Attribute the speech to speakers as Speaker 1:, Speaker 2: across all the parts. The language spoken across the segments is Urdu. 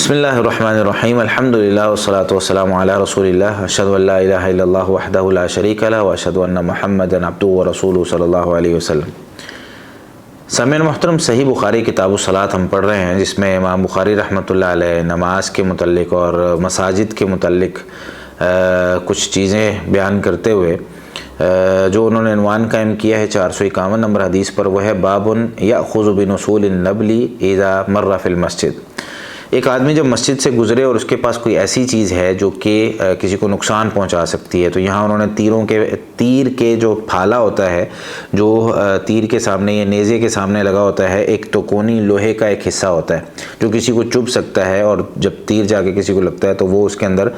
Speaker 1: بسم اللہ الرحمن الرحیم الحمدللہ والصلاة والسلام علی رسول اللہ اشہد ان لا الہ الا اللہ وحدہ لا شریک لہ واشہد ان محمدا عبدہ ورسولہ صلی اللہ علیہ وسلم۔ سامعین محترم، صحیح بخاری کتاب الصلاۃ ہم پڑھ رہے ہیں، جس میں امام بخاری رحمۃ اللہ علیہ نماز کے متعلق اور مساجد کے متعلق کچھ چیزیں بیان کرتے ہوئے جو انہوں نے عنوان قائم کیا ہے 451 نمبر حدیث پر، وہ ہے باب یأخذ بنصول النبل اذا مر فی المسجد۔ ایک آدمی جب مسجد سے گزرے اور اس کے پاس کوئی ایسی چیز ہے جو کہ کسی کو نقصان پہنچا سکتی ہے، تو یہاں انہوں نے تیر کے جو پھالا ہوتا ہے، جو تیر کے سامنے یا نیزے کے سامنے لگا ہوتا ہے، ایک تو کونی لوہے کا ایک حصہ ہوتا ہے جو کسی کو چبھ سکتا ہے، اور جب تیر جا کے کسی کو لگتا ہے تو وہ اس کے اندر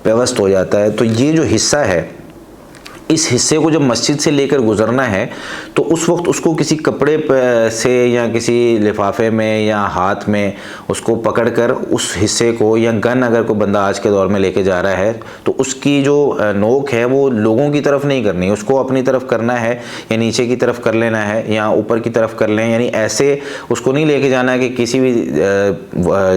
Speaker 1: پیوست ہو جاتا ہے۔ تو یہ جو حصہ ہے، اس حصے کو جب مسجد سے لے کر گزرنا ہے تو اس وقت اس کو کسی کپڑے سے یا کسی لفافے میں یا ہاتھ میں اس کو پکڑ کر اس حصے کو، یا گن اگر کوئی بندہ آج کے دور میں لے کے جا رہا ہے تو اس کی جو نوک ہے وہ لوگوں کی طرف نہیں کرنی، اس کو اپنی طرف کرنا ہے، یا نیچے کی طرف کر لینا ہے یا اوپر کی طرف کر لیں، یعنی ایسے اس کو نہیں لے کے جانا ہے کہ کسی بھی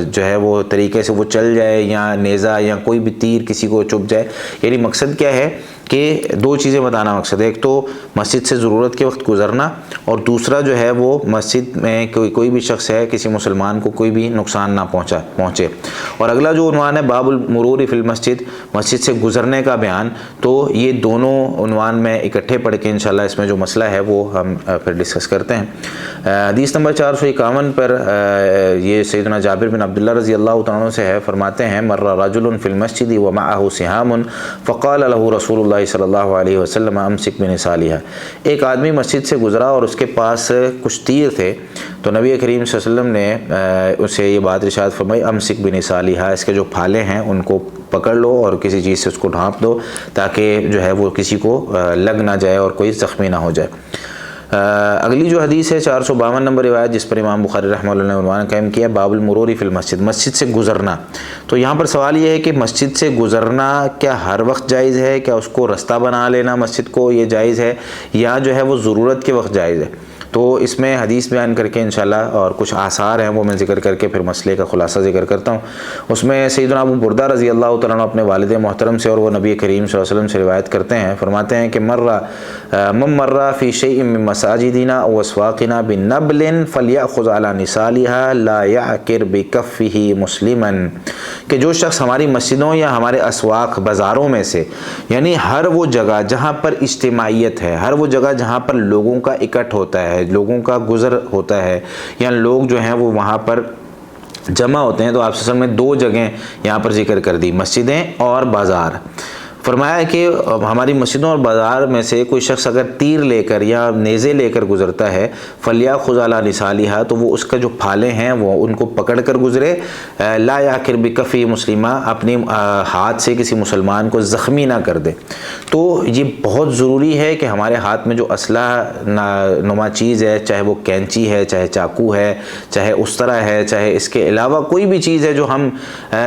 Speaker 1: جو ہے وہ طریقے سے وہ چل جائے، یا نیزہ یا کوئی بھی تیر کسی کو چبھ جائے۔ یعنی مقصد کیا ہے کہ دو چیزیں بتانا مقصد ہے، ایک تو مسجد سے ضرورت کے وقت گزرنا، اور دوسرا جو ہے وہ مسجد میں کوئی بھی شخص ہے، کسی مسلمان کو کوئی بھی نقصان نہ پہنچے۔ اور اگلا جو عنوان ہے باب المرور فی المسجد، مسجد سے گزرنے کا بیان، تو یہ دونوں عنوان میں اکٹھے پڑھ کے انشاءاللہ اس میں جو مسئلہ ہے وہ ہم پھر ڈسکس کرتے ہیں۔ حدیث نمبر 451 پر یہ سیدنا جابر بن عبداللہ رضی اللہ تعالیٰ عنہ سے ہے، فرماتے ہیں مر رجل فی المسجد ومعه سہام فقال له رسول اللہ صلی اللہ علیہ وسلم امسک بنصالها۔ ایک آدمی مسجد سے گزرا اور اس کے پاس کچھ تیر تھے، تو نبی کریم صلی اللہ علیہ وسلم نے اسے یہ بات ارشاد فرمائی امسک بنصالها، اس کے جو پھالے ہیں ان کو پکڑ لو اور کسی چیز سے اس کو ڈھانپ دو تاکہ جو ہے وہ کسی کو لگ نہ جائے اور کوئی زخمی نہ ہو جائے۔ اگلی جو حدیث ہے 452 نمبر روایت، جس پر امام بخاری رحمہ اللہ نے عنوان قائم کیا باب المرور فی المسجد، مسجد سے گزرنا۔ تو یہاں پر سوال یہ ہے کہ مسجد سے گزرنا کیا ہر وقت جائز ہے؟ کیا اس کو رستہ بنا لینا مسجد کو یہ جائز ہے، یا جو ہے وہ ضرورت کے وقت جائز ہے؟ تو اس میں حدیث بیان کر کے انشاءاللہ اور کچھ آثار ہیں وہ میں ذکر کر کے پھر مسئلے کا خلاصہ ذکر کرتا ہوں۔ اس میں سیدنا ابو بردہ رضی اللہ تعالیٰ عنہ اپنے والد محترم سے، اور وہ نبی کریم صلی اللہ علیہ وسلم سے روایت کرتے ہیں، فرماتے ہیں کہ من مر فی شیء من مساجدنا واسواقنا بنبل فلیأخذ علی نصالها لا یعکر بکفہ مسلما، کہ جو شخص ہماری مسجدوں یا ہمارے اسواق بازاروں میں سے، یعنی ہر وہ جگہ جہاں پر اجتماعیت ہے، ہر وہ جگہ جہاں پر لوگوں کا اکٹھ ہوتا ہے، لوگوں کا گزر ہوتا ہے، یا لوگ جو ہیں وہ وہاں پر جمع ہوتے ہیں، تو آپ صلی اللہ علیہ وسلم نے دو جگہیں یہاں پر ذکر کر دی، مسجدیں اور بازار۔ فرمایا کہ ہماری مسجدوں اور بازار میں سے کوئی شخص اگر تیر لے کر یا نیزے لے کر گزرتا ہے فلیأخذ علی نصالها، تو وہ اس کا جو پھالے ہیں وہ ان کو پکڑ کر گزرے، لا یعکر بکفہ مسلمہ، اپنی ہاتھ سے کسی مسلمان کو زخمی نہ کر دے۔ تو یہ بہت ضروری ہے کہ ہمارے ہاتھ میں جو اسلحہ نما چیز ہے، چاہے وہ کینچی ہے، چاہے چاقو ہے، چاہے استرا ہے، چاہے اس کے علاوہ کوئی بھی چیز ہے جو ہم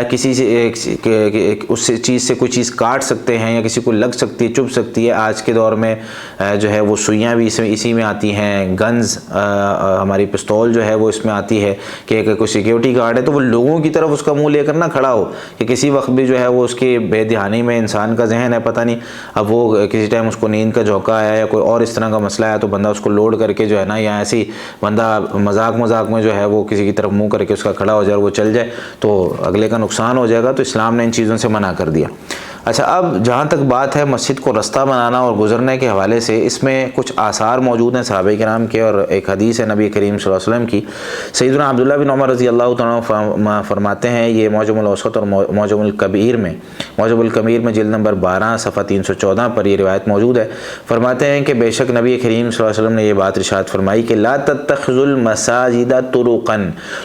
Speaker 1: کسی سے اس چیز سے کوئی چیز کاٹ سکتے ہیں یا کسی کو لگ سکتی ہے، چبھ سکتی ہے۔ آج کے دور میں جو ہے وہ سوئیاں بھی اسی میں آتی ہیں، گنز ہماری پستول جو ہے وہ اس میں آتی ہے، کہ اگر کوئی سیکیورٹی گارڈ ہے تو وہ لوگوں کی طرف اس کا منہ لے کر نہ کھڑا ہو، کہ کسی وقت بھی جو ہے وہ اس کی بے دھیانی میں انسان کا ذہن ہے، پتہ نہیں اب وہ کسی ٹائم اس کو نیند کا جھونکا آیا یا کوئی اور اس طرح کا مسئلہ ہے، تو بندہ اس کو لوڈ کر کے جو ہے نا، یا ایسی بندہ مذاق میں جو ہے وہ کسی کی طرف منہ کر کے اس کا کھڑا ہو جائے اور وہ چل جائے تو اگلے کا نقصان ہو جائے گا۔ تو اسلام نے ان چیزوں سے منع کر دیا۔ اچھا، اب جہاں تک بات ہے مسجد کو رستہ بنانا اور گزرنے کے حوالے سے، اس میں کچھ آثار موجود ہیں صحابہ کرام کے، اور ایک حدیث ہے نبی کریم صلی اللہ علیہ وسلم کی۔ سیدنا عبداللہ بن عمر رضی اللہ تعالیٰ فرماتے ہیں، یہ معجم الاوسط اور معجم الکبیر میں جلد نمبر 12 صفحہ 314 پر یہ روایت موجود ہے۔ فرماتے ہیں کہ بے شک نبی کریم صلی اللہ علیہ وسلم نے یہ بات ارشاد فرمائی کہ لا تتخذوا المساجد طرقا،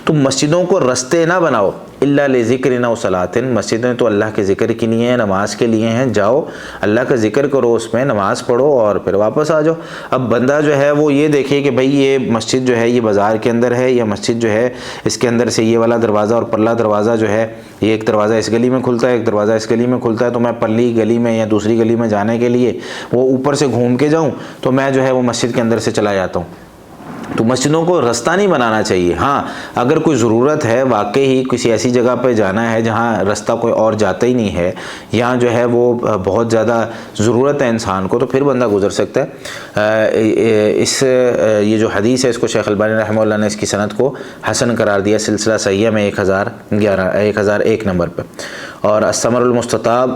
Speaker 1: تم مسجدوں کو رستے نہ بناؤ، الا لذکر و صلاۃ، مسجدیں تو اللہ کے ذکر کے لیے ہیں، نماز کے لیے ہیں، جاؤ اللہ کا ذکر کرو، اس میں نماز پڑھو اور پھر واپس آ جاؤ۔ اب بندہ جو ہے وہ یہ دیکھے کہ بھئی یہ مسجد جو ہے یہ بازار کے اندر ہے، یا مسجد جو ہے اس کے اندر سے یہ والا دروازہ اور پرلا دروازہ جو ہے، یہ ایک دروازہ اس گلی میں کھلتا ہے، ایک دروازہ اس گلی میں کھلتا ہے، تو میں پرلی گلی میں یا دوسری گلی میں جانے کے لیے وہ اوپر سے گھوم کے جاؤں تو میں جو ہے وہ مسجد کے اندر سے چلا جاتا ہوں۔ تو مسجدوں کو رستہ نہیں بنانا چاہیے. ہاں اگر کوئی ضرورت ہے واقعی ہی کسی ایسی جگہ پہ جانا ہے جہاں رستہ کوئی اور جاتا ہی نہیں ہے یا جو ہے وہ بہت زیادہ ضرورت ہے انسان کو, تو پھر بندہ گزر سکتا ہے. یہ جو حدیث ہے اس کو شیخ البانی رحمہ اللہ نے اس کی سند کو حسن قرار دیا سلسلہ صحیحہ میں 1001 نمبر پہ. اور الثمر المستطاب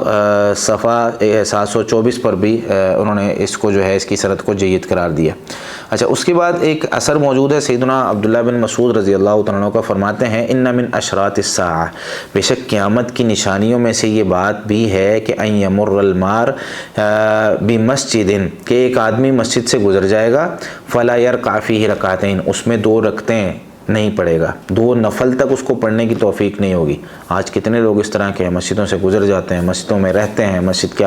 Speaker 1: صفحہ 724 پر بھی انہوں نے اس کو جو ہے اس کی سند کو جید قرار دیا. اچھا, اس کے بعد ایک اثر موجود ہے سیدنا عبداللہ بن مسعود رضی اللہ تعالیٰ عنہ کا, فرماتے ہیں ان من اشراط الساعہ, بے شک قیامت کی نشانیوں میں سے یہ بات بھی ہے کہ ان یمر المار بمسجد, کہ ایک آدمی مسجد سے گزر جائے گا, فلا یرکع فیہ رکعتین, اس میں 2 رکعتیں نہیں پڑھے گا, 2 نفل تک اس کو پڑھنے کی توفیق نہیں ہوگی. آج کتنے لوگ اس طرح کے ہیں, مسجدوں سے گزر جاتے ہیں, مسجدوں میں رہتے ہیں, مسجد کے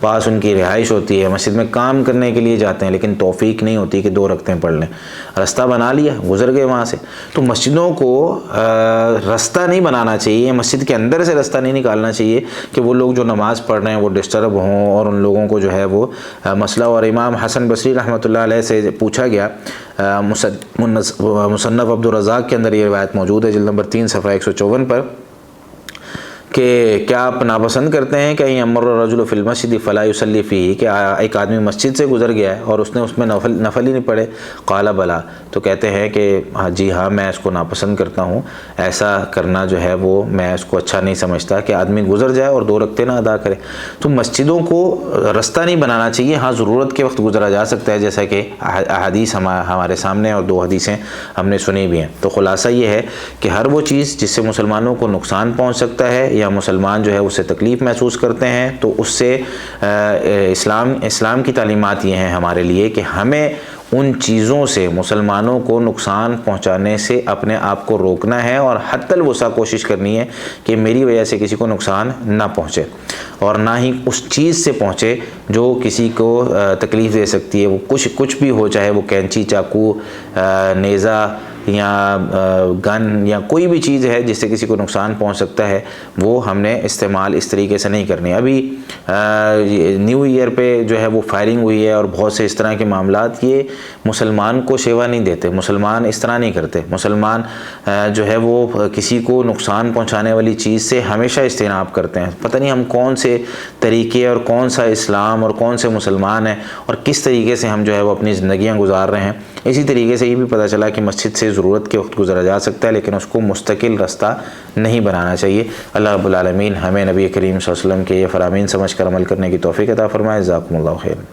Speaker 1: پاس ان کی رہائش ہوتی ہے, مسجد میں کام کرنے کے لیے جاتے ہیں, لیکن توفیق نہیں ہوتی کہ 2 رکعتیں پڑھ لیں. رستہ بنا لیا, گزر گئے وہاں سے. تو مسجدوں کو رستہ نہیں بنانا چاہیے, مسجد کے اندر سے رستہ نہیں نکالنا چاہیے کہ وہ لوگ جو نماز پڑھ رہے ہیں وہ ڈسٹرب ہوں اور ان لوگوں کو جو ہے وہ مسئلہ. اور امام حسن بصری رحمۃ اللہ علیہ سے پوچھا گیا, مصنف عبد الرزاق کے اندر یہ روایت موجود ہے جلد نمبر 3 صفحہ 154 پر, کہ کیا آپ ناپسند کرتے ہیں کہ امر الرجل فی المسجد فلا یصلی فیہ, کہ ایک آدمی مسجد سے گزر گیا ہے اور اس نے اس میں نفل ہی نہیں پڑھے. قال بلا, تو کہتے ہیں کہ جی ہاں میں اس کو ناپسند کرتا ہوں, ایسا کرنا جو ہے وہ میں اس کو اچھا نہیں سمجھتا کہ آدمی گزر جائے اور 2 رکعتیں نہ ادا کرے. تو مسجدوں کو رستہ نہیں بنانا چاہیے. ہاں ضرورت کے وقت گزرا جا سکتا ہے, جیسا کہ احادیث ہمارے سامنے اور 2 حدیثیں ہم نے سنی بھی ہیں. تو خلاصہ یہ ہے کہ ہر وہ چیز جس سے مسلمانوں کو نقصان پہنچ سکتا ہے یا مسلمان جو ہے اس سے تکلیف محسوس کرتے ہیں, تو اس سے اسلام کی تعلیمات یہ ہیں ہمارے لیے کہ ہمیں ان چیزوں سے مسلمانوں کو نقصان پہنچانے سے اپنے آپ کو روکنا ہے اور حتی الوسع کوشش کرنی ہے کہ میری وجہ سے کسی کو نقصان نہ پہنچے, اور نہ ہی اس چیز سے پہنچے جو کسی کو تکلیف دے سکتی ہے. وہ کچھ بھی ہو, چاہے وہ کینچی, چاقو, نیزہ یا گن یا کوئی بھی چیز ہے جس سے کسی کو نقصان پہنچ سکتا ہے, وہ ہم نے استعمال اس طریقے سے نہیں کرنی. ابھی نیو ایئر پہ جو ہے وہ فائرنگ ہوئی ہے اور بہت سے اس طرح کے معاملات, یہ مسلمان کو شیوا نہیں دیتے, مسلمان اس طرح نہیں کرتے. مسلمان جو ہے وہ کسی کو نقصان پہنچانے والی چیز سے ہمیشہ اجتناب کرتے ہیں. پتہ نہیں ہم کون سے طریقے اور کون سا اسلام اور کون سے مسلمان ہیں اور کس طریقے سے ہم جو ہے وہ اپنی زندگیاں گزار رہے ہیں. اسی طریقے سے یہ بھی پتہ چلا کہ مسجد سے ضرورت کے وقت گزرا جا سکتا ہے, لیکن اس کو مستقل رستہ نہیں بنانا چاہیے. اللہ رب العالمین ہمیں نبی کریم صلی اللہ علیہ وسلم کے یہ فرامین سمجھ کر عمل کرنے کی توفیق عطا فرمائے. جزاکم اللہ خیر.